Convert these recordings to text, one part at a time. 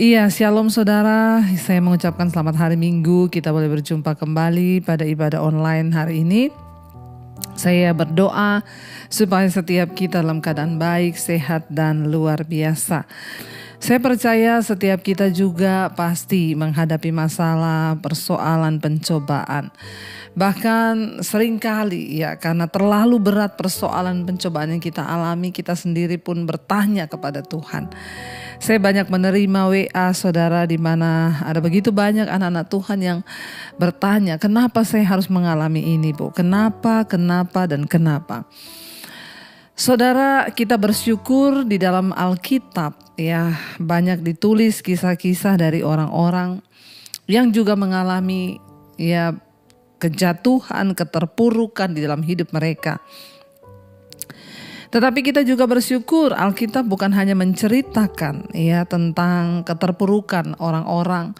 Iya, shalom saudara. Saya mengucapkan selamat hari Minggu. Kita boleh berjumpa kembali pada ibadah online hari ini. Saya berdoa supaya setiap kita dalam keadaan baik, sehat, dan luar biasa. Saya percaya setiap kita juga pasti menghadapi masalah, persoalan, pencobaan. Bahkan seringkali ya, karena terlalu berat persoalan pencobaan yang kita alami, kita sendiri pun bertanya kepada Tuhan. Saya banyak menerima WA saudara di mana ada begitu banyak anak-anak Tuhan yang bertanya, kenapa saya harus mengalami ini, Bu? Kenapa, dan kenapa? Saudara, kita bersyukur di dalam Alkitab ya, banyak ditulis kisah-kisah dari orang-orang yang juga mengalami ya kejatuhan, keterpurukan di dalam hidup mereka. Tetapi kita juga bersyukur Alkitab bukan hanya menceritakan ya tentang keterpurukan orang-orang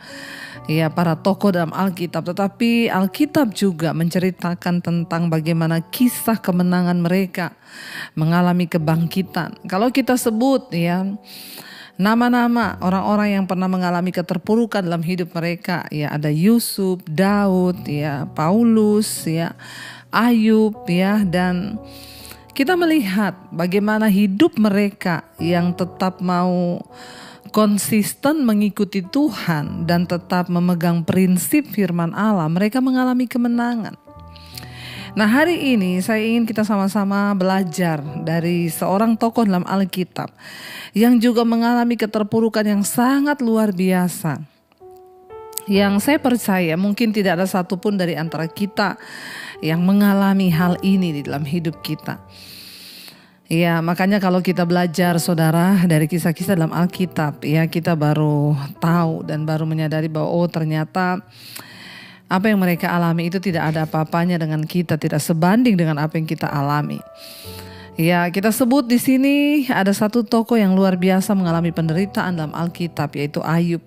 ya para tokoh dalam Alkitab, tetapi Alkitab juga menceritakan tentang bagaimana kisah kemenangan mereka mengalami kebangkitan. Kalau kita sebut ya nama-nama orang-orang yang pernah mengalami keterpurukan dalam hidup mereka, ya ada Yusuf, Daud, ya Paulus, ya Ayub, ya, dan kita melihat bagaimana hidup mereka yang tetap mau konsisten mengikuti Tuhan dan tetap memegang prinsip firman Allah, mereka mengalami kemenangan. Nah, hari ini saya ingin kita sama-sama belajar dari seorang tokoh dalam Alkitab yang juga mengalami keterpurukan yang sangat luar biasa. Yang saya percaya mungkin tidak ada satupun dari antara kita yang mengalami hal ini di dalam hidup kita. Ya, makanya kalau kita belajar saudara dari kisah-kisah dalam Alkitab, ya kita baru tahu dan baru menyadari bahwa ternyata apa yang mereka alami itu tidak ada apa-apanya dengan kita, tidak sebanding dengan apa yang kita alami. Ya, kita sebut di sini ada satu tokoh yang luar biasa mengalami penderitaan dalam Alkitab, yaitu Ayub.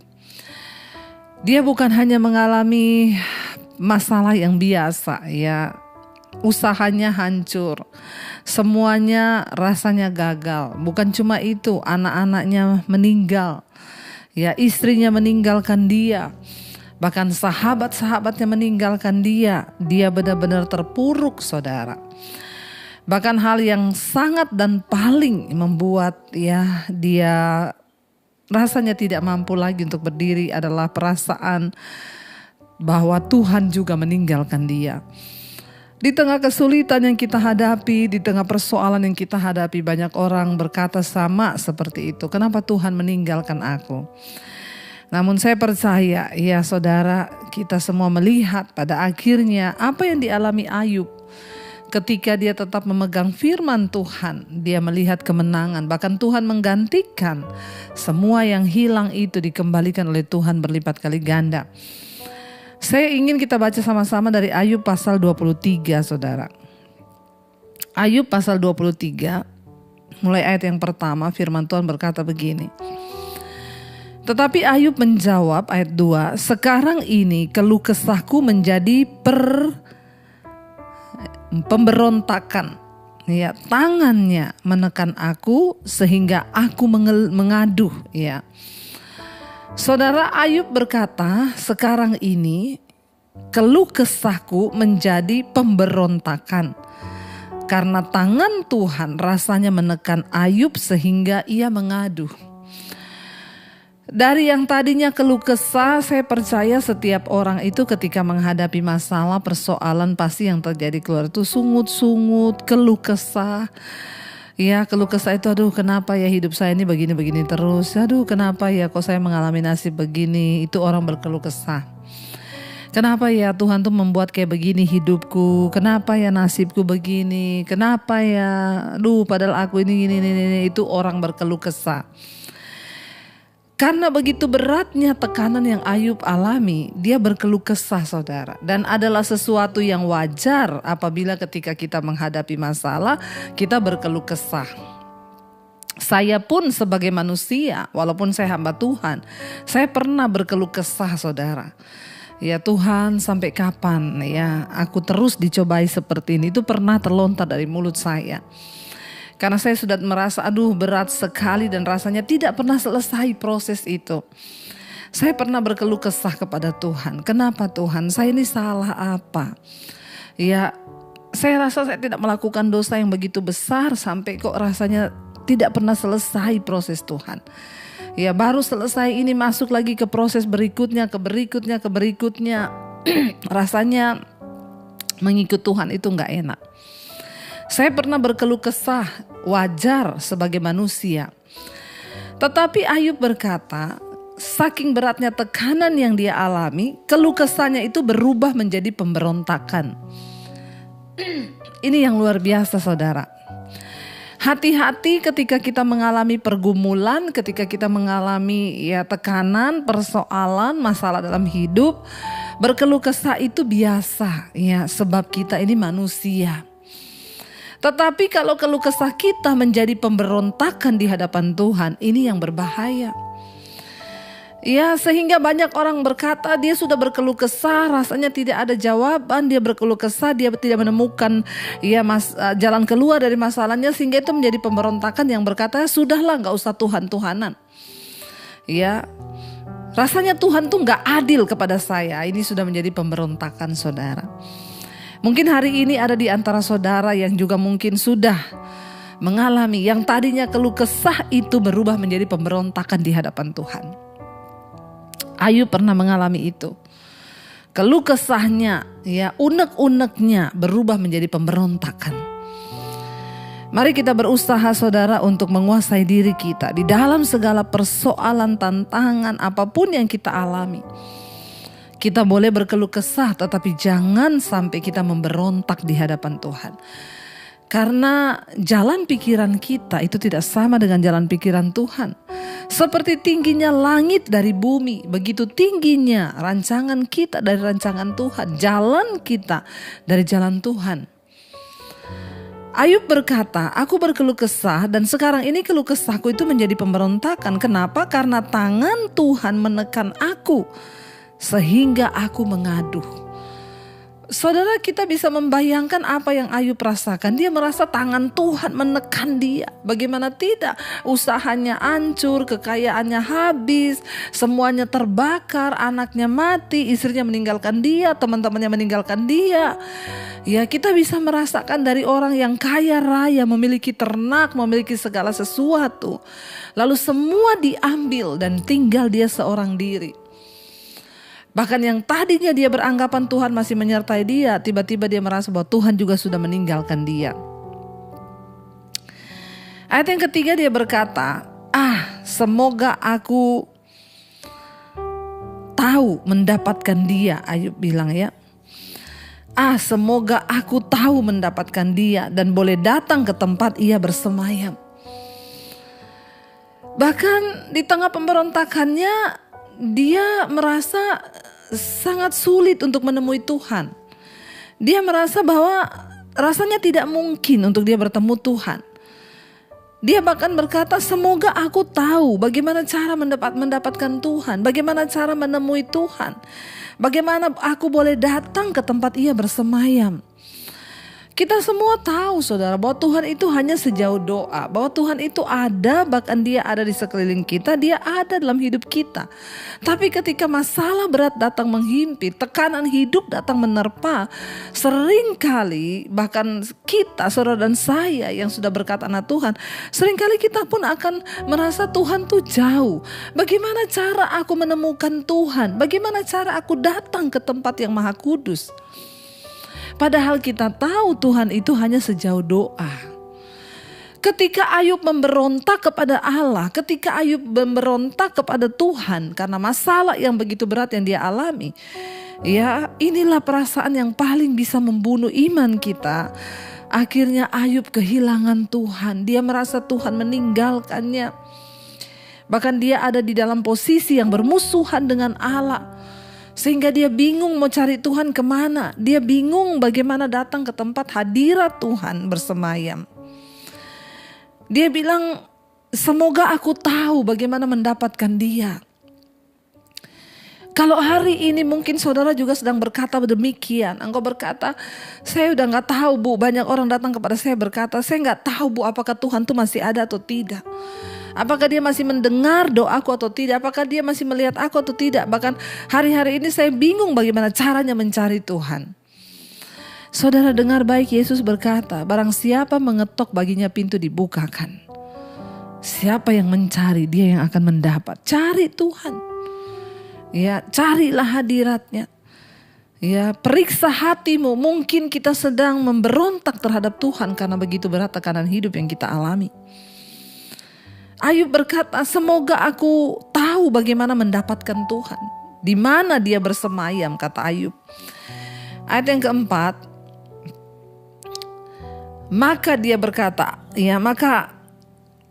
Dia bukan hanya mengalami masalah yang biasa, ya, usahanya hancur, semuanya rasanya gagal. Bukan cuma itu, anak-anaknya meninggal, ya, istrinya meninggalkan dia. Bahkan sahabat-sahabatnya meninggalkan dia. Dia benar-benar terpuruk, saudara. Bahkan hal yang sangat dan paling membuat ya dia rasanya tidak mampu lagi untuk berdiri adalah perasaan bahwa Tuhan juga meninggalkan dia. Di tengah kesulitan yang kita hadapi, di tengah persoalan yang kita hadapi, banyak orang berkata sama seperti itu. Kenapa Tuhan meninggalkan aku? Namun saya percaya ya saudara, kita semua melihat pada akhirnya apa yang dialami Ayub. Ketika dia tetap memegang firman Tuhan, dia melihat kemenangan. Bahkan Tuhan menggantikan semua yang hilang itu dikembalikan oleh Tuhan berlipat kali ganda. Saya ingin kita baca sama-sama dari Ayub pasal 23 saudara. Ayub pasal 23, mulai ayat yang pertama, firman Tuhan berkata begini. Tetapi Ayub menjawab ayat 2, sekarang ini keluh kesahku menjadi pemberontakan. Ya, tangannya menekan aku sehingga aku mengaduh. Ya, saudara, Ayub berkata, sekarang ini keluh kesahku menjadi pemberontakan karena tangan Tuhan rasanya menekan Ayub sehingga ia mengaduh. Dari yang tadinya keluh kesah, saya percaya setiap orang itu ketika menghadapi masalah, persoalan, pasti yang terjadi keluar itu sungut-sungut, keluh kesah. Ya, keluh kesah itu, aduh kenapa ya hidup saya ini begini-begini terus. Aduh kenapa ya kok saya mengalami nasib begini. Itu orang berkeluh kesah. Kenapa ya Tuhan tuh membuat kayak begini hidupku. Kenapa ya nasibku begini. Kenapa ya, aduh padahal aku ini. Itu orang berkeluh kesah. Karena begitu beratnya tekanan yang Ayub alami, dia berkeluh kesah saudara. Dan adalah sesuatu yang wajar apabila ketika kita menghadapi masalah, kita berkeluh kesah. Saya pun sebagai manusia, walaupun saya hamba Tuhan, saya pernah berkeluh kesah saudara. Ya Tuhan, sampai kapan ya aku terus dicobai seperti ini, itu pernah terlontar dari mulut saya. Karena saya sudah merasa berat sekali dan rasanya tidak pernah selesai proses itu. Saya pernah berkeluh kesah kepada Tuhan. Kenapa Tuhan? Saya ini salah apa? Ya, saya rasa saya tidak melakukan dosa yang begitu besar sampai kok rasanya tidak pernah selesai proses Tuhan. Ya, baru selesai ini masuk lagi ke proses berikutnya, ke berikutnya. Rasanya mengikut Tuhan itu gak enak. Saya pernah berkeluh kesah, wajar sebagai manusia. Tetapi Ayub berkata, saking beratnya tekanan yang dia alami, keluh kesahnya itu berubah menjadi pemberontakan. Ini yang luar biasa saudara. Hati-hati ketika kita mengalami pergumulan, ketika kita mengalami tekanan, persoalan, masalah dalam hidup. Berkeluh kesah itu biasa sebab kita ini manusia. Tetapi kalau keluh kesah kita menjadi pemberontakan di hadapan Tuhan, ini yang berbahaya. Ya, sehingga banyak orang berkata dia sudah berkeluh kesah, rasanya tidak ada jawaban, dia berkeluh kesah, dia tidak menemukan jalan keluar dari masalahnya, sehingga itu menjadi pemberontakan yang berkata, sudahlah gak usah Tuhan-Tuhanan. Ya, rasanya Tuhan tuh gak adil kepada saya, ini sudah menjadi pemberontakan saudara. Mungkin hari ini ada di antara saudara yang juga mungkin sudah mengalami yang tadinya keluh kesah itu berubah menjadi pemberontakan di hadapan Tuhan. Ayub pernah mengalami itu. Keluh kesahnya, unek-uneknya berubah menjadi pemberontakan. Mari kita berusaha saudara untuk menguasai diri kita di dalam segala persoalan, tantangan apapun yang kita alami. Kita boleh berkeluh kesah, tetapi jangan sampai kita memberontak di hadapan Tuhan. Karena jalan pikiran kita itu tidak sama dengan jalan pikiran Tuhan. Seperti tingginya langit dari bumi, begitu tingginya rancangan kita dari rancangan Tuhan. Jalan kita dari jalan Tuhan. Ayub berkata, aku berkeluh kesah dan sekarang ini keluh kesahku itu menjadi pemberontakan. Kenapa? Karena tangan Tuhan menekan aku. Sehingga aku mengadu. Saudara, kita bisa membayangkan apa yang Ayub rasakan. Dia merasa tangan Tuhan menekan dia. Bagaimana tidak? Usahanya hancur, kekayaannya habis, semuanya terbakar, anaknya mati, istrinya meninggalkan dia, teman-temannya meninggalkan dia. Ya, kita bisa merasakan dari orang yang kaya raya, memiliki ternak, memiliki segala sesuatu. Lalu semua diambil dan tinggal dia seorang diri. Bahkan yang tadinya dia beranggapan Tuhan masih menyertai dia, tiba-tiba dia merasa bahwa Tuhan juga sudah meninggalkan dia. Ayat yang ketiga dia berkata, semoga aku tahu mendapatkan dia. Ayub bilang semoga aku tahu mendapatkan dia dan boleh datang ke tempat ia bersemayam. Bahkan di tengah pemberontakannya, dia merasa sangat sulit untuk menemui Tuhan. Dia merasa bahwa rasanya tidak mungkin untuk dia bertemu Tuhan. Dia bahkan berkata, semoga aku tahu bagaimana cara mendapatkan Tuhan, bagaimana cara menemui Tuhan, bagaimana aku boleh datang ke tempat ia bersemayam. Kita semua tahu saudara bahwa Tuhan itu hanya sejauh doa. Bahwa Tuhan itu ada, bahkan dia ada di sekeliling kita. Dia ada dalam hidup kita. Tapi ketika masalah berat datang menghimpit, tekanan hidup datang menerpa, seringkali bahkan kita, saudara dan saya yang sudah berkata anak Tuhan, seringkali kita pun akan merasa Tuhan tuh jauh. Bagaimana cara aku menemukan Tuhan? Bagaimana cara aku datang ke tempat yang maha kudus? Padahal kita tahu Tuhan itu hanya sejauh doa. Ketika Ayub memberontak kepada Allah, ketika Ayub memberontak kepada Tuhan karena masalah yang begitu berat yang dia alami, inilah perasaan yang paling bisa membunuh iman kita. Akhirnya Ayub kehilangan Tuhan, dia merasa Tuhan meninggalkannya. Bahkan dia ada di dalam posisi yang bermusuhan dengan Allah. Sehingga dia bingung mau cari Tuhan kemana. Dia bingung bagaimana datang ke tempat hadirat Tuhan bersemayam. Dia bilang, semoga aku tahu bagaimana mendapatkan dia. Kalau hari ini mungkin saudara juga sedang berkata demikian. Engkau berkata, saya udah gak tahu Bu, banyak orang datang kepada saya berkata, saya gak tahu Bu apakah Tuhan itu masih ada atau tidak. Apakah dia masih mendengar doaku atau tidak? Apakah dia masih melihat aku atau tidak? Bahkan hari-hari ini saya bingung bagaimana caranya mencari Tuhan. Saudara dengar baik, Yesus berkata, barang siapa mengetok baginya pintu dibukakan. Siapa yang mencari, dia yang akan mendapat. Cari Tuhan. Ya, carilah hadiratnya. Ya, periksa hatimu. Mungkin kita sedang memberontak terhadap Tuhan karena begitu berat tekanan hidup yang kita alami. Ayub berkata, semoga aku tahu bagaimana mendapatkan Tuhan. Di mana dia bersemayam, kata Ayub. Ayat yang keempat, maka dia berkata, ya maka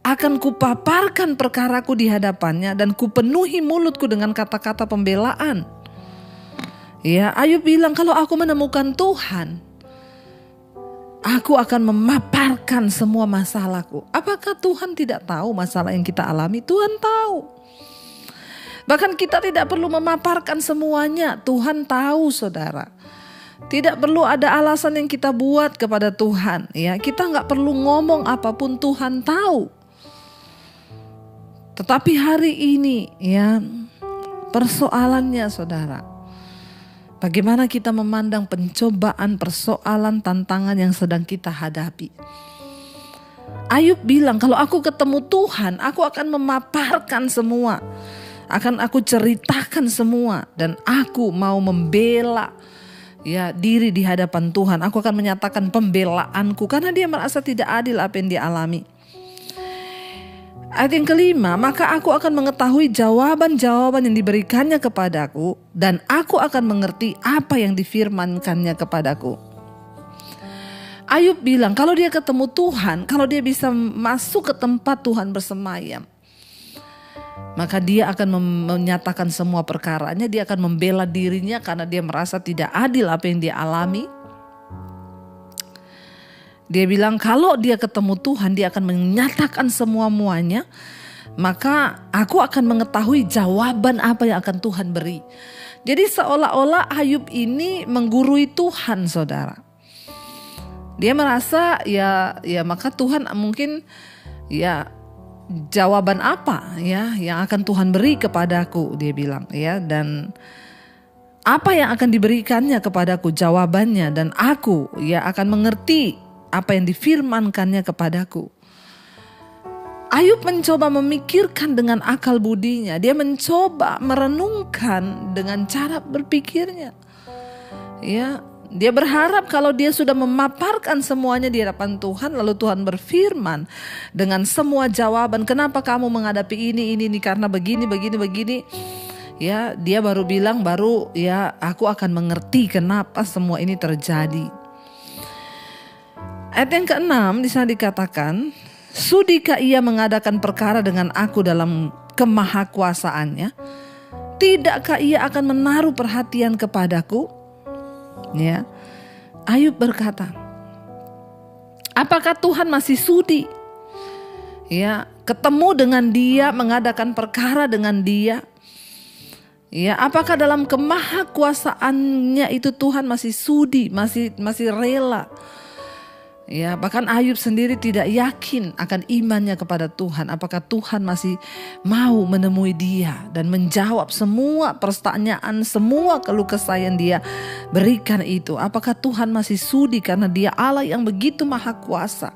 akan kupaparkan perkaraku di hadapannya dan kupenuhi mulutku dengan kata-kata pembelaan. Ya, Ayub bilang kalau aku menemukan Tuhan, aku akan memaparkan semua masalahku. Apakah Tuhan tidak tahu masalah yang kita alami? Tuhan tahu. Bahkan kita tidak perlu memaparkan semuanya. Tuhan tahu, saudara. Tidak perlu ada alasan yang kita buat kepada Tuhan. Ya, kita nggak perlu ngomong apapun, Tuhan tahu. Tetapi hari ini ya persoalannya saudara, bagaimana kita memandang pencobaan, persoalan, tantangan yang sedang kita hadapi. Ayub bilang kalau aku ketemu Tuhan, aku akan memaparkan semua, akan aku ceritakan semua, dan aku mau membela ya diri di hadapan Tuhan. Aku akan menyatakan pembelaanku karena dia merasa tidak adil apa yang dia alami. Ayat yang kelima, maka aku akan mengetahui jawaban-jawaban yang diberikannya kepadaku dan aku akan mengerti apa yang difirmankannya kepadaku. Ayub bilang kalau dia ketemu Tuhan, kalau dia bisa masuk ke tempat Tuhan bersemayam, maka dia akan menyatakan semua perkaranya, dia akan membela dirinya karena dia merasa tidak adil apa yang dia alami. Dia bilang kalau dia ketemu Tuhan, dia akan menyatakan semua-muanya, maka aku akan mengetahui jawaban apa yang akan Tuhan beri. Jadi seolah-olah Ayub ini menggurui Tuhan, saudara. Dia merasa ya maka Tuhan mungkin ya jawaban apa ya yang akan Tuhan beri kepadaku, dia bilang ya, dan apa yang akan diberikannya kepadaku jawabannya, dan aku ya akan mengerti apa yang difirmankannya kepadaku. Ayub mencoba memikirkan dengan akal budinya. Dia mencoba merenungkan dengan cara berpikirnya. Ya, dia berharap kalau dia sudah memaparkan semuanya di hadapan Tuhan, lalu Tuhan berfirman dengan semua jawaban. Kenapa kamu menghadapi ini karena begini. Ya, dia baru bilang ya aku akan mengerti kenapa semua ini terjadi. Ayat yang ke-6 di sana dikatakan, sudikah ia mengadakan perkara dengan aku dalam kemahakuasaannya? Tidakkah ia akan menaruh perhatian kepadaku? Ya, Ayub berkata, apakah Tuhan masih sudi? Ya, ketemu dengan dia, mengadakan perkara dengan dia. Ya, apakah dalam kemahakuasaannya itu Tuhan masih sudi, masih rela? Ya, bahkan Ayub sendiri tidak yakin akan imannya kepada Tuhan. Apakah Tuhan masih mau menemui dia dan menjawab semua pertanyaan, semua keluh kesah yang dia berikan itu. Apakah Tuhan masih sudi karena dia Allah yang begitu maha kuasa.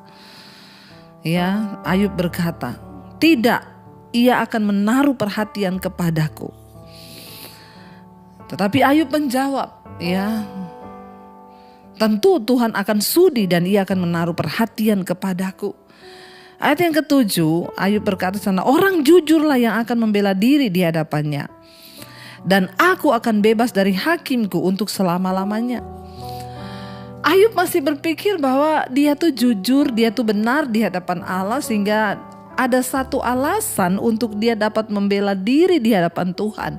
Ya, Ayub berkata, tidak, ia akan menaruh perhatian kepadaku. Tetapi Ayub menjawab, ya, tentu Tuhan akan sudi dan ia akan menaruh perhatian kepadaku. Ayat yang ke-7, Ayub berkata sana, orang jujurlah yang akan membela diri di hadapannya. Dan aku akan bebas dari hakimku untuk selama-lamanya. Ayub masih berpikir bahwa dia tuh jujur, dia tuh benar di hadapan Allah, sehingga ada satu alasan untuk dia dapat membela diri di hadapan Tuhan.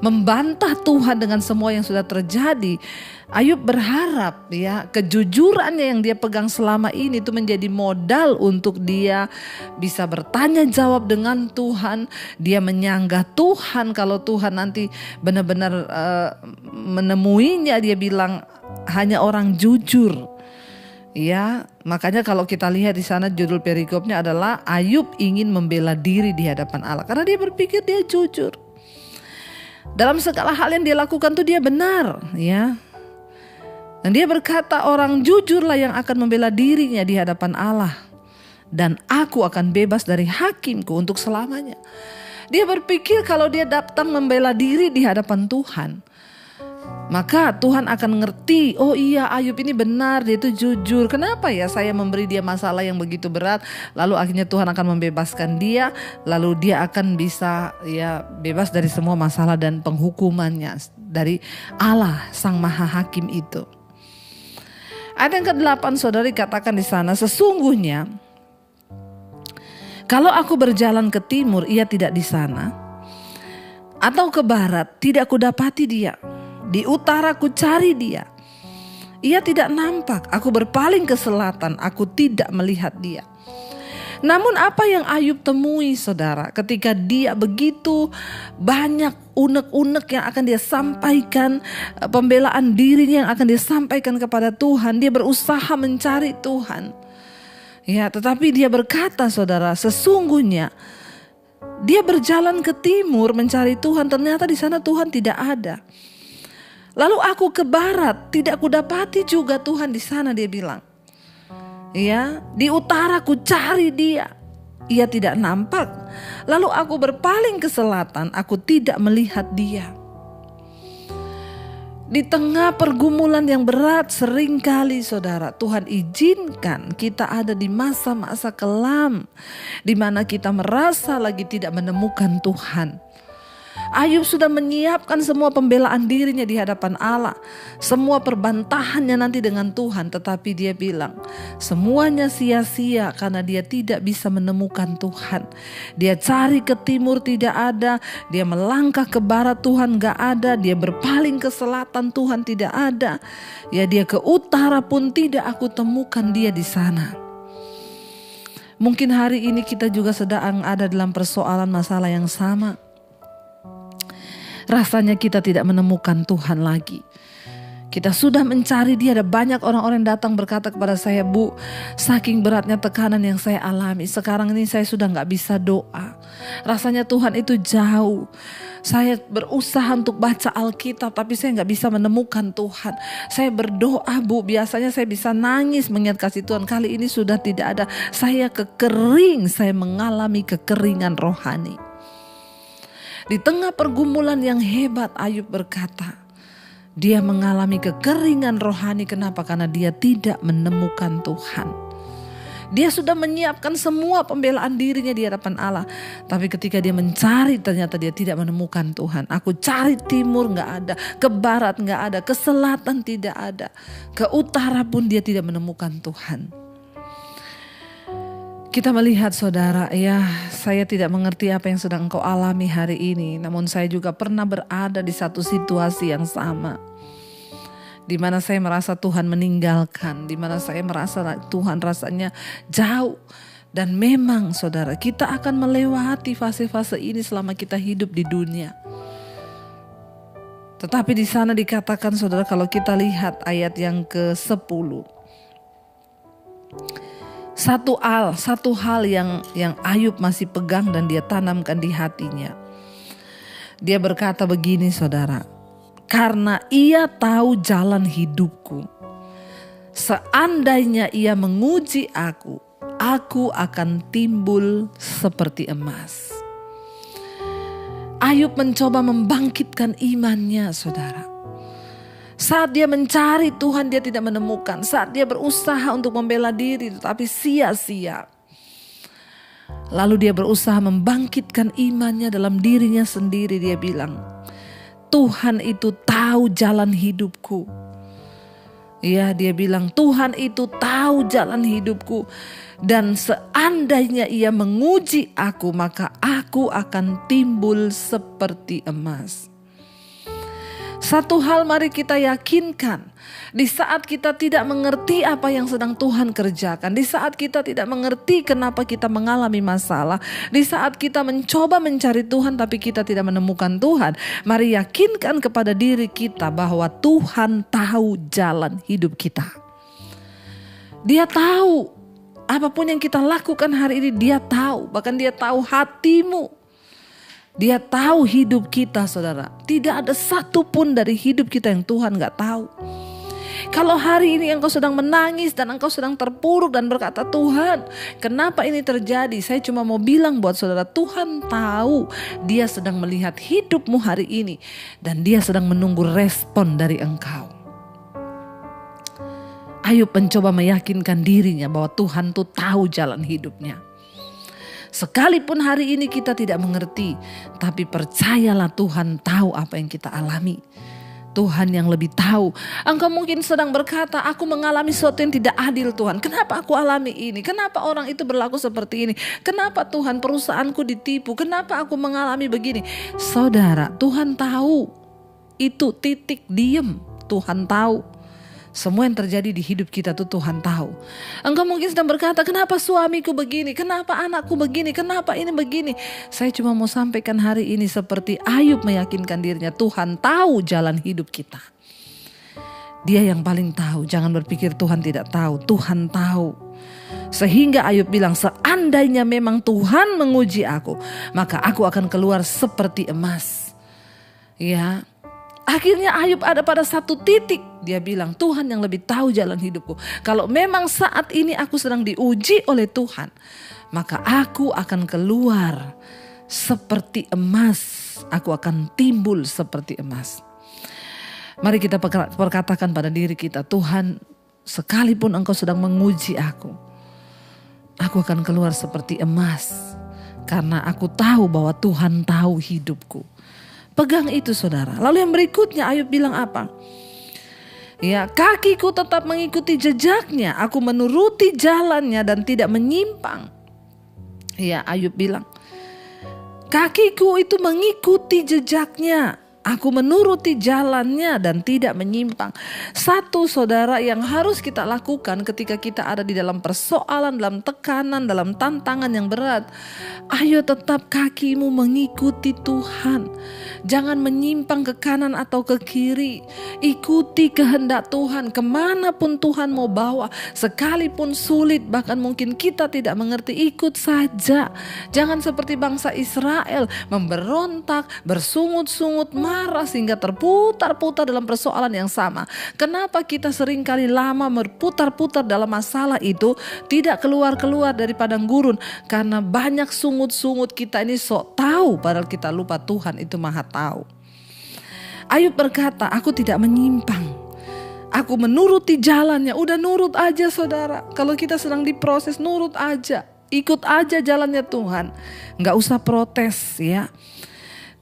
Membantah Tuhan dengan semua yang sudah terjadi. Ayub berharap ya kejujurannya yang dia pegang selama ini itu menjadi modal untuk dia bisa bertanya jawab dengan Tuhan. Dia menyanggah Tuhan kalau Tuhan nanti benar-benar menemuinya, dia bilang hanya orang jujur. Ya, makanya kalau kita lihat di sana judul perikopnya adalah Ayub ingin membela diri di hadapan Allah karena dia berpikir dia jujur. Dalam segala hal yang dia lakukan tuh dia benar, ya. Dan dia berkata orang jujurlah yang akan membela dirinya di hadapan Allah. Dan aku akan bebas dari hakimku untuk selamanya. Dia berpikir kalau dia datang membela diri di hadapan Tuhan, maka Tuhan akan ngerti, oh iya Ayub ini benar, dia itu jujur. Kenapa ya saya memberi dia masalah yang begitu berat, lalu akhirnya Tuhan akan membebaskan dia, lalu dia akan bisa ya bebas dari semua masalah dan penghukumannya dari Allah Sang Maha Hakim itu. Ayat yang ke-8 saudari katakan di sana, sesungguhnya kalau aku berjalan ke timur ia tidak di sana, atau ke barat tidak kudapati dia. Di utara ku cari dia, ia tidak nampak. Aku berpaling ke selatan, aku tidak melihat dia. Namun apa yang Ayub temui saudara ketika dia begitu banyak unek-unek yang akan dia sampaikan, pembelaan dirinya yang akan dia sampaikan kepada Tuhan, dia berusaha mencari Tuhan. Ya, tetapi dia berkata saudara, sesungguhnya dia berjalan ke timur mencari Tuhan, ternyata di sana Tuhan tidak ada. Lalu aku ke barat, tidak kudapati juga Tuhan di sana, dia bilang. Ya, di utara ku cari dia, ia tidak nampak. Lalu aku berpaling ke selatan, aku tidak melihat dia. Di tengah pergumulan yang berat seringkali saudara, Tuhan izinkan kita ada di masa-masa kelam di mana kita merasa lagi tidak menemukan Tuhan. Ayub sudah menyiapkan semua pembelaan dirinya di hadapan Allah, semua perbantahannya nanti dengan Tuhan, tetapi dia bilang semuanya sia-sia karena dia tidak bisa menemukan Tuhan. Dia cari ke timur tidak ada, dia melangkah ke barat Tuhan gak ada, dia berpaling ke selatan Tuhan tidak ada, ya dia ke utara pun tidak aku temukan dia di sana. Mungkin hari ini kita juga sedang ada dalam persoalan masalah yang sama. Rasanya kita tidak menemukan Tuhan lagi. Kita sudah mencari dia. Ada banyak orang-orang yang datang berkata kepada saya, Bu, saking beratnya tekanan yang saya alami, sekarang ini saya sudah gak bisa doa. Rasanya Tuhan itu jauh. Saya berusaha untuk baca Alkitab, tapi saya gak bisa menemukan Tuhan. Saya berdoa, Bu, biasanya saya bisa nangis mengingat kasih Tuhan. Kali ini sudah tidak ada. Saya kekering, saya mengalami kekeringan rohani. Di tengah pergumulan yang hebat, Ayub berkata, dia mengalami kekeringan rohani. Kenapa? Karena dia tidak menemukan Tuhan. Dia sudah menyiapkan semua pembelaan dirinya di hadapan Allah. Tapi ketika dia mencari, ternyata dia tidak menemukan Tuhan. Aku cari timur gak ada, ke barat gak ada, ke selatan tidak ada, ke utara pun dia tidak menemukan Tuhan. Kita melihat saudara, ya saya tidak mengerti apa yang sedang engkau alami hari ini. Namun saya juga pernah berada di satu situasi yang sama. Di mana saya merasa Tuhan meninggalkan. Di mana saya merasa Tuhan rasanya jauh. Dan memang saudara, kita akan melewati fase-fase ini selama kita hidup di dunia. Tetapi di sana dikatakan saudara, kalau kita lihat ayat yang ke-10. Satu hal yang Ayub masih pegang dan dia tanamkan di hatinya. Dia berkata begini saudara, karena ia tahu jalan hidupku, seandainya ia menguji aku akan timbul seperti emas. Ayub mencoba membangkitkan imannya saudara. Saat dia mencari Tuhan dia tidak menemukan. Saat dia berusaha untuk membela diri tetapi sia-sia. Lalu dia berusaha membangkitkan imannya dalam dirinya sendiri. Dia bilang, Tuhan itu tahu jalan hidupku. Ya, dia bilang Tuhan itu tahu jalan hidupku. Dan seandainya ia menguji aku, maka aku akan timbul seperti emas. Satu hal mari kita yakinkan, di saat kita tidak mengerti apa yang sedang Tuhan kerjakan, di saat kita tidak mengerti kenapa kita mengalami masalah, di saat kita mencoba mencari Tuhan tapi kita tidak menemukan Tuhan, mari yakinkan kepada diri kita bahwa Tuhan tahu jalan hidup kita. Dia tahu apapun yang kita lakukan hari ini, Dia tahu, bahkan Dia tahu hatimu. Dia tahu hidup kita, saudara. Tidak ada satupun dari hidup kita yang Tuhan gak tahu. Kalau hari ini engkau sedang menangis dan engkau sedang terpuruk dan berkata, Tuhan, kenapa ini terjadi? Saya cuma mau bilang buat saudara, Tuhan tahu. Dia sedang melihat hidupmu hari ini dan Dia sedang menunggu respon dari engkau. Ayub mencoba meyakinkan dirinya bahwa Tuhan tuh tahu jalan hidupnya. Sekalipun hari ini kita tidak mengerti, tapi percayalah Tuhan tahu apa yang kita alami. Tuhan yang lebih tahu. Engkau mungkin sedang berkata, aku mengalami sesuatu yang tidak adil Tuhan. Kenapa aku alami ini? Kenapa orang itu berlaku seperti ini? Kenapa Tuhan perusahaanku ditipu? Kenapa aku mengalami begini? Saudara, Tuhan tahu. Itu titik diem. Tuhan tahu. Semua yang terjadi di hidup kita tuh Tuhan tahu. Engkau mungkin sedang berkata, kenapa suamiku begini? Kenapa anakku begini? Kenapa ini begini? Saya cuma mau sampaikan hari ini seperti Ayub meyakinkan dirinya, Tuhan tahu jalan hidup kita. Dia yang paling tahu. Jangan berpikir Tuhan tidak tahu. Tuhan tahu. Sehingga Ayub bilang, seandainya memang Tuhan menguji aku, maka aku akan keluar seperti emas. Ya. Akhirnya Ayub ada pada satu titik. Dia bilang, Tuhan yang lebih tahu jalan hidupku. Kalau memang saat ini aku sedang diuji oleh Tuhan, maka aku akan keluar seperti emas. Aku akan timbul seperti emas. Mari kita perkatakan pada diri kita, Tuhan, sekalipun Engkau sedang menguji aku akan keluar seperti emas. Karena aku tahu bahwa Tuhan tahu hidupku. Pegang itu saudara. Lalu yang berikutnya Ayub bilang apa? Ya, kakiku tetap mengikuti jejaknya. Aku menuruti jalannya dan tidak menyimpang. Ya, Ayub bilang, kakiku itu mengikuti jejaknya. Aku menuruti jalannya dan tidak menyimpang. Satu saudara yang harus kita lakukan ketika kita ada di dalam persoalan, dalam tekanan, dalam tantangan yang berat. Ayo tetap kakimu mengikuti Tuhan. Jangan menyimpang ke kanan atau ke kiri. Ikuti kehendak Tuhan. Kemanapun Tuhan mau bawa. Sekalipun sulit, bahkan mungkin kita tidak mengerti, ikut saja. Jangan seperti bangsa Israel memberontak, bersungut-sungut, marah sehingga terputar-putar dalam persoalan yang sama. Kenapa kita seringkali lama berputar-putar dalam masalah itu, tidak keluar-keluar dari padang gurun? Karena banyak sungut-sungut kita ini sok tahu, padahal kita lupa Tuhan itu maha tahu. Ayub berkata, aku tidak menyimpang. Aku menuruti jalannya. Udah nurut aja saudara. Kalau kita sedang diproses, nurut aja. Ikut aja jalannya Tuhan. Gak usah protes ya.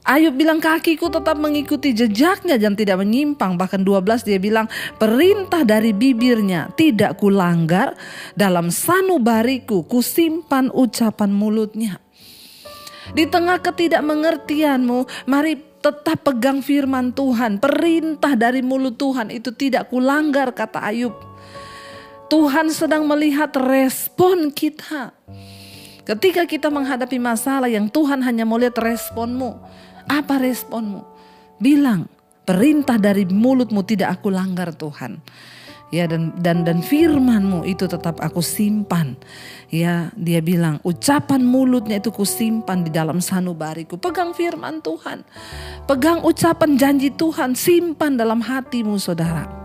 Ayub bilang, kakiku tetap mengikuti jejaknya dan tidak menyimpang. Bahkan 12 dia bilang, perintah dari bibirnya tidak kulanggar, dalam sanubariku kusimpan ucapan mulutnya. Di tengah ketidakmengertianmu, mari tetap pegang firman Tuhan. Perintah dari mulut Tuhan itu tidak kulanggar, kata Ayub. Tuhan sedang melihat respon kita. Ketika kita menghadapi masalah yang Tuhan hanya mau lihat responmu. Apa responmu? Bilang, perintah dari mulutmu tidak aku langgar Tuhan. Ya, dan firmanmu itu tetap aku simpan. Ya, dia bilang, ucapan mulutnya itu kusimpan di dalam sanubariku. Pegang firman Tuhan. Pegang ucapan janji Tuhan, simpan dalam hatimu saudara.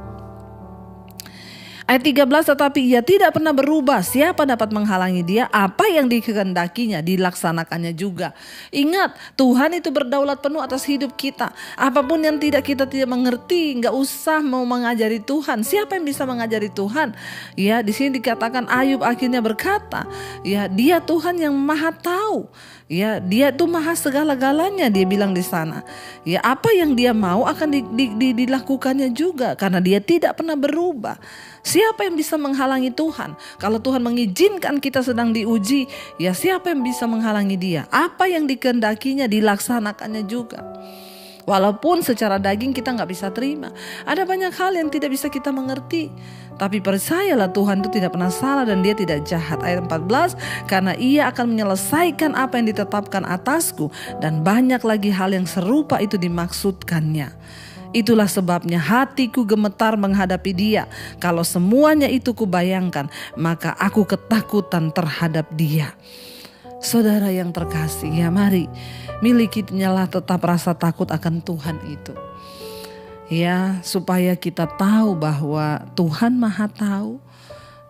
Ayat 13, tetapi ia tidak pernah berubah. Siapa dapat menghalangi dia? Apa yang dikehendakinya dilaksanakannya juga. Ingat, Tuhan itu berdaulat penuh atas hidup kita. Apapun yang kita tidak mengerti, nggak usah mau mengajari Tuhan. Siapa yang bisa mengajari Tuhan? Ya, di sini dikatakan Ayub akhirnya berkata, ya, dia Tuhan yang maha tahu. Ya, dia tuh maha segala-galanya, dia bilang di sana. Ya, apa yang dia mau akan dilakukannya juga, karena dia tidak pernah berubah. Siapa yang bisa menghalangi Tuhan? Kalau Tuhan mengizinkan kita sedang diuji, ya siapa yang bisa menghalangi dia? Apa yang dikehendakinya dilaksanakannya juga. Walaupun secara daging kita gak bisa terima. Ada banyak hal yang tidak bisa kita mengerti. Tapi percayalah Tuhan itu tidak pernah salah dan dia tidak jahat. Ayat 14, karena ia akan menyelesaikan apa yang ditetapkan atasku. Dan banyak lagi hal yang serupa itu dimaksudkannya. Itulah sebabnya hatiku gemetar menghadapi dia. Kalau semuanya itu kubayangkan, maka aku ketakutan terhadap dia. Saudara yang terkasih, ya mari milikilah tetap rasa takut akan Tuhan itu. Ya, supaya kita tahu bahwa Tuhan Maha Tahu.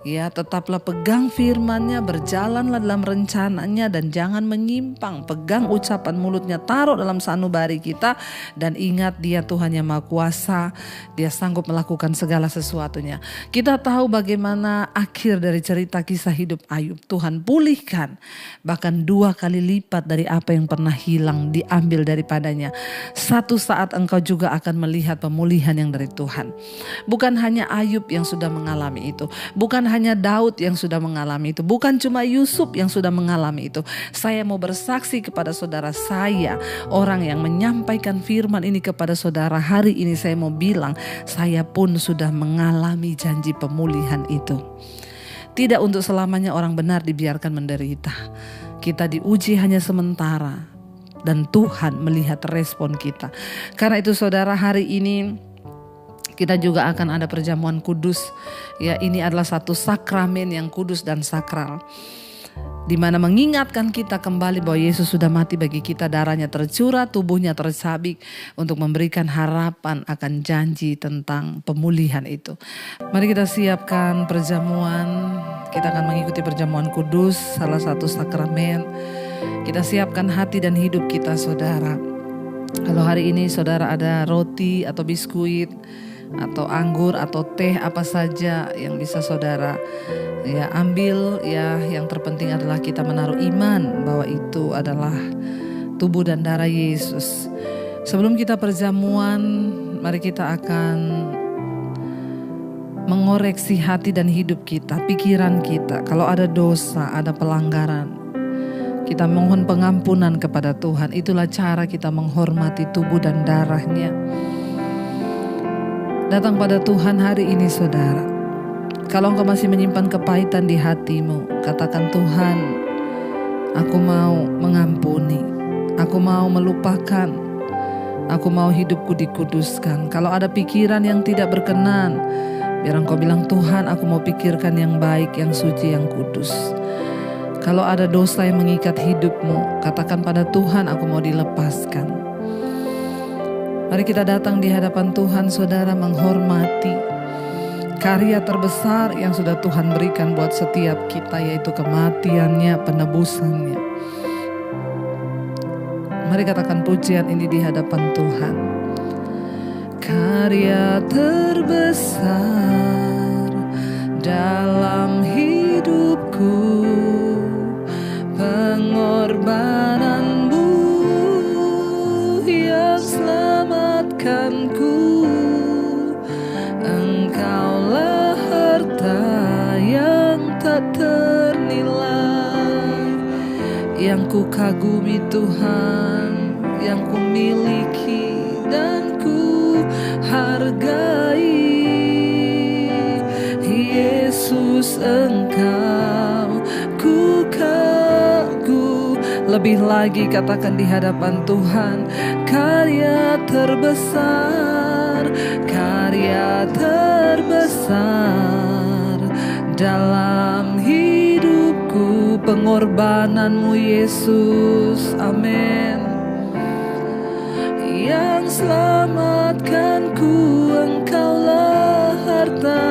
Ya, tetaplah pegang firman-Nya, berjalanlah dalam rencananya dan jangan menyimpang. Pegang ucapan mulutnya, taruh dalam sanubari kita dan ingat dia Tuhan yang Maha Kuasa. Dia sanggup melakukan segala sesuatunya. Kita tahu bagaimana akhir dari cerita kisah hidup Ayub. Tuhan pulihkan bahkan 2 kali lipat dari apa yang pernah hilang diambil daripadanya. Satu saat engkau juga akan melihat pemulihan yang dari Tuhan. Bukan hanya Ayub yang sudah mengalami itu. Bukan hanya Daud yang sudah mengalami itu. Bukan cuma Yusuf yang sudah mengalami itu. Saya mau bersaksi kepada saudara saya, orang yang menyampaikan firman ini kepada saudara hari ini, saya mau bilang, saya pun sudah mengalami janji pemulihan itu. Tidak untuk selamanya orang benar dibiarkan menderita. Kita diuji hanya sementara dan Tuhan melihat respon kita. Karena itu saudara, hari ini kita juga akan ada perjamuan kudus. Ya, ini adalah satu sakramen yang kudus dan sakral, di mana mengingatkan kita kembali bahwa Yesus sudah mati bagi kita, darahnya tercurah, tubuhnya tercabik untuk memberikan harapan akan janji tentang pemulihan itu. Mari kita siapkan perjamuan. Kita akan mengikuti perjamuan kudus, salah satu sakramen. Kita siapkan hati dan hidup kita, saudara. Kalau hari ini saudara ada roti atau biskuit atau anggur atau teh, apa saja yang bisa saudara ya ambil, ya yang terpenting adalah kita menaruh iman bahwa itu adalah tubuh dan darah Yesus. Sebelum kita perjamuan, mari kita akan mengoreksi hati dan hidup kita, pikiran kita. Kalau ada dosa, ada pelanggaran, kita mohon pengampunan kepada Tuhan. Itulah cara kita menghormati tubuh dan darahnya. Datang pada Tuhan hari ini, saudara. Kalau engkau masih menyimpan kepahitan di hatimu, katakan, Tuhan, aku mau mengampuni, aku mau melupakan, aku mau hidupku dikuduskan. Kalau ada pikiran yang tidak berkenan, biar engkau bilang, Tuhan, aku mau pikirkan yang baik, yang suci, yang kudus. Kalau ada dosa yang mengikat hidupmu, katakan pada Tuhan, aku mau dilepaskan. Mari kita datang di hadapan Tuhan, saudara, menghormati karya terbesar yang sudah Tuhan berikan buat setiap kita, yaitu kematiannya, penebusannya. Mari katakan pujian ini di hadapan Tuhan. Karya terbesar dalam hidupku, pengorbananmu yang selamatkanku. Engkaulah harta yang tak ternilai, yang ku kagumi Tuhan, yang ku miliki dan ku hargai. Yesus, Engkau ku kagum. Lebih lagi katakan di hadapan Tuhan, karya terbesar, karya terbesar dalam hidupku, pengorbananmu Yesus, amin. Yang selamatkanku, Engkaulah harta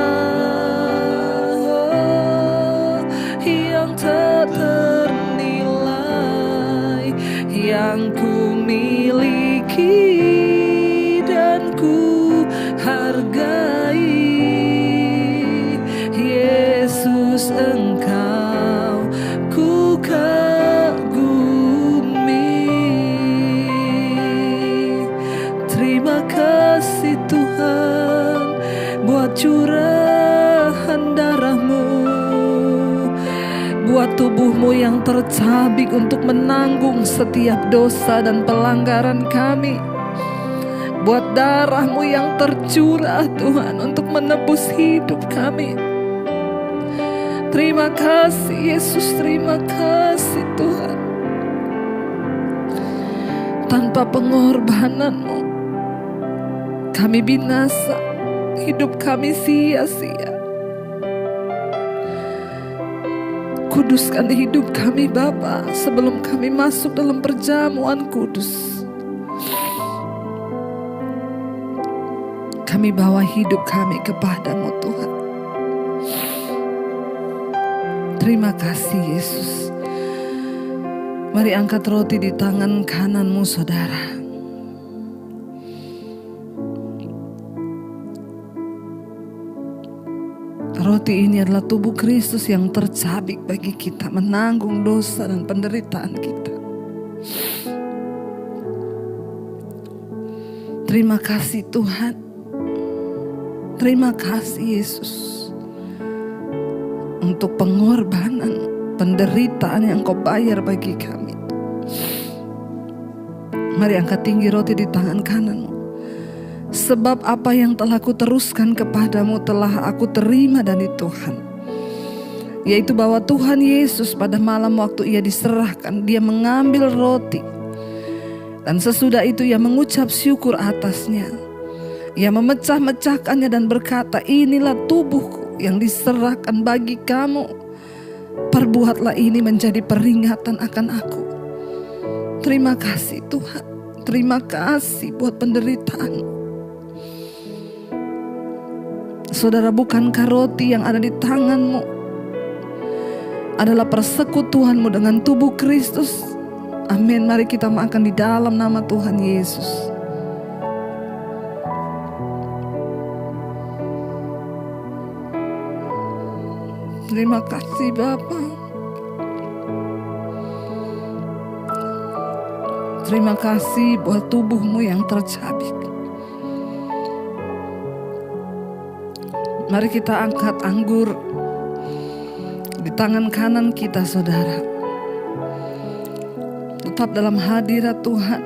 yang tak ternilai, yang ku miliki dan ku hargai. Yesus, Engkau ku kagumi. Terima kasih Tuhan buat curahan darahmu, buat tubuhmu yang tercabik untuk menanggung setiap dosa dan pelanggaran kami. buat darah-Mu yang tercurah Tuhan untuk menebus hidup kami. Terima kasih Yesus, terima kasih Tuhan. Tanpa pengorbanan-Mu kami binasa, hidup kami sia-sia. Kuduskan hidup kami Bapa sebelum kami masuk dalam perjamuan kudus. Kami bawa hidup kami kepada-Mu Tuhan. Terima kasih Yesus. Mari angkat roti di tangan kanan-Mu saudara. Roti ini adalah tubuh Kristus yang tercabik bagi kita, menanggung dosa dan penderitaan kita. Terima kasih Tuhan. Terima kasih Yesus untuk pengorbanan, penderitaan yang Kau bayar bagi kami. Mari angkat tinggi roti di tangan kanan-Mu. Sebab apa yang telah kuteruskan kepadamu telah aku terima dari Tuhan, yaitu bahwa Tuhan Yesus pada malam waktu Ia diserahkan, Dia mengambil roti, dan sesudah itu Ia mengucap syukur atasnya. Ia memecah-mecahkannya dan berkata, inilah tubuhku yang diserahkan bagi kamu. Perbuatlah ini menjadi peringatan akan aku. Terima kasih Tuhan. Terima kasih buat penderitaan. Saudara, bukankah roti yang ada di tangan-Mu adalah persekutuan-Mu dengan tubuh Kristus? Amin. Mari kita makan di dalam nama Tuhan Yesus. Terima kasih Bapa. Terima kasih buat tubuh-Mu yang tercabik. Mari kita angkat anggur di tangan kanan kita saudara. Tetap dalam hadirat Tuhan.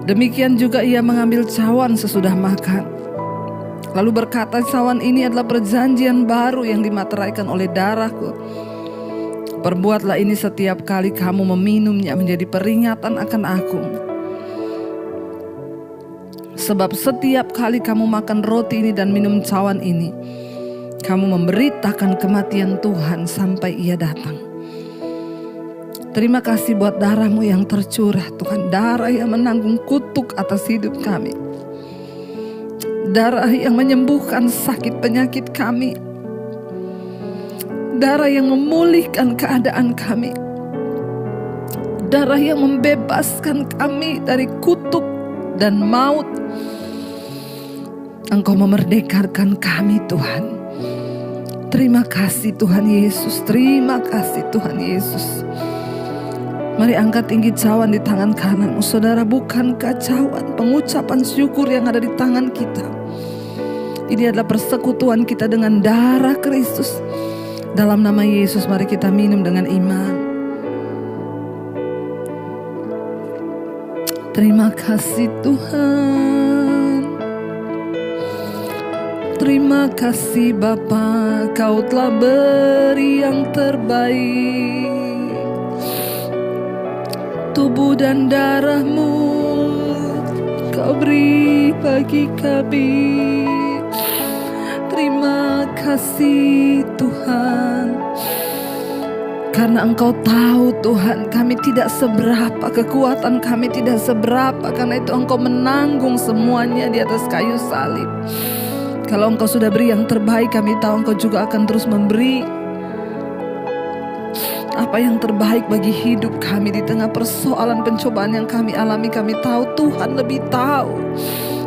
Demikian juga Ia mengambil cawan sesudah makan. Lalu berkata, cawan ini adalah perjanjian baru yang dimateraikan oleh darahku. Perbuatlah ini setiap kali kamu meminumnya menjadi peringatan akan aku. Sebab setiap kali kamu makan roti ini dan minum cawan ini, kamu memberitakan kematian Tuhan sampai Ia datang. Terima kasih buat darah-Mu yang tercurah Tuhan. Darah yang menanggung kutuk atas hidup kami. Darah yang menyembuhkan sakit penyakit kami. Darah yang memulihkan keadaan kami. Darah yang membebaskan kami dari kutuk dan maut. Engkau memerdekakan kami Tuhan. Terima kasih Tuhan Yesus. Terima kasih Tuhan Yesus. Mari angkat tinggi cawan di tangan kanan-Mu saudara. Bukankah cawan pengucapan syukur yang ada di tangan kita? Ini adalah persekutuan kita dengan darah Kristus. Dalam nama Yesus mari kita minum dengan iman. Terima kasih Tuhan. Terima kasih Bapa, Kau telah beri yang terbaik. Tubuh dan darah-Mu Kau beri bagi kami. Terima kasih Tuhan. Karena Engkau tahu Tuhan, kami tidak seberapa, kekuatan kami tidak seberapa. Karena itu Engkau menanggung semuanya di atas kayu salib. Kalau Engkau sudah beri yang terbaik, kami tahu Engkau juga akan terus memberi apa yang terbaik bagi hidup kami di tengah persoalan pencobaan yang kami alami. Kami tahu Tuhan lebih tahu.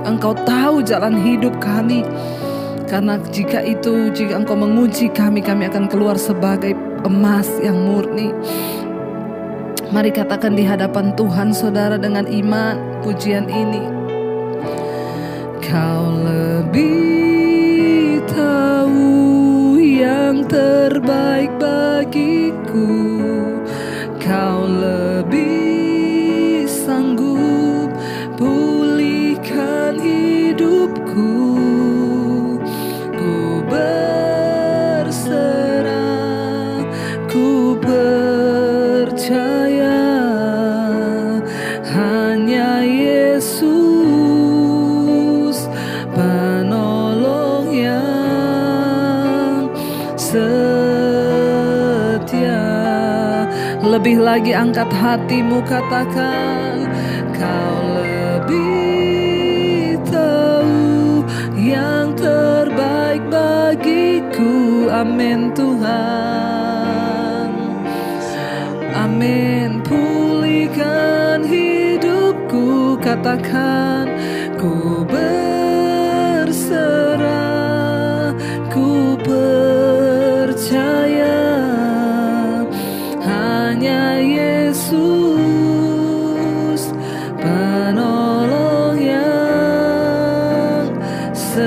Engkau tahu jalan hidup kami. Karena jika Engkau menguji kami, kami akan keluar sebagai emas yang murni. Mari katakan di hadapan Tuhan saudara dengan iman pujian ini. Kau lebih tahu yang terbaik bagiku. Kau lebih Lebih lagi angkat hatimu, katakan, Kau lebih tahu yang terbaik bagiku. Amin Tuhan. Amin. Pulihkan hidupku, katakan, ku berserah, ku percaya hanya Yesus penolong yang setia.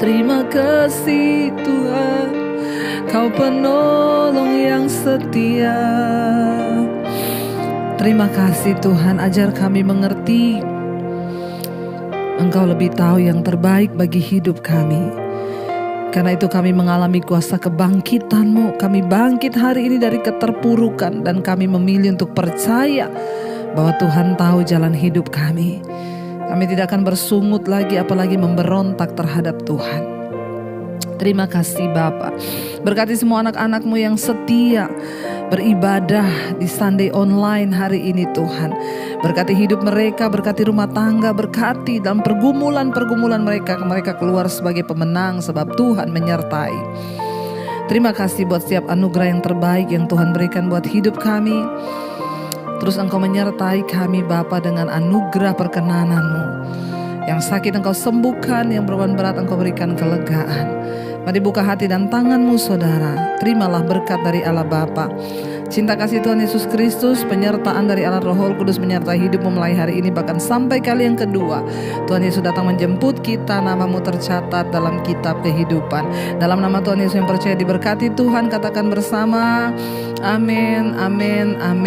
Terima kasih Tuhan, Kau penolong yang setia. Terima kasih Tuhan, ajar kami mengerti Engkau lebih tahu yang terbaik bagi hidup kami. Karena itu kami mengalami kuasa kebangkitan-Mu. Kami bangkit hari ini dari keterpurukan dan kami memilih untuk percaya bahwa Tuhan tahu jalan hidup kami. Kami tidak akan bersungut lagi, apalagi memberontak terhadap Tuhan. Terima kasih Bapa. Berkati semua anak-anak-Mu yang setia beribadah di Sunday online hari ini Tuhan. Berkati hidup mereka, berkati rumah tangga, berkati dalam pergumulan-pergumulan mereka. Mereka keluar sebagai pemenang sebab Tuhan menyertai. Terima kasih buat setiap anugerah yang terbaik yang Tuhan berikan buat hidup kami. Terus Engkau menyertai kami Bapa dengan anugerah perkenanan-Mu. Yang sakit Engkau sembuhkan, yang beban berat Engkau berikan kelegaan. Mari buka hati dan tanganmu saudara. Terimalah berkat dari Allah Bapa, cinta kasih Tuhan Yesus Kristus, penyertaan dari Allah Roh Kudus menyertai hidupmu mulai hari ini bahkan sampai kali yang kedua. Tuhan Yesus datang menjemput kita, namamu tercatat dalam kitab kehidupan. Dalam nama Tuhan Yesus yang percaya diberkati Tuhan, katakan bersama, amin, amin, amin.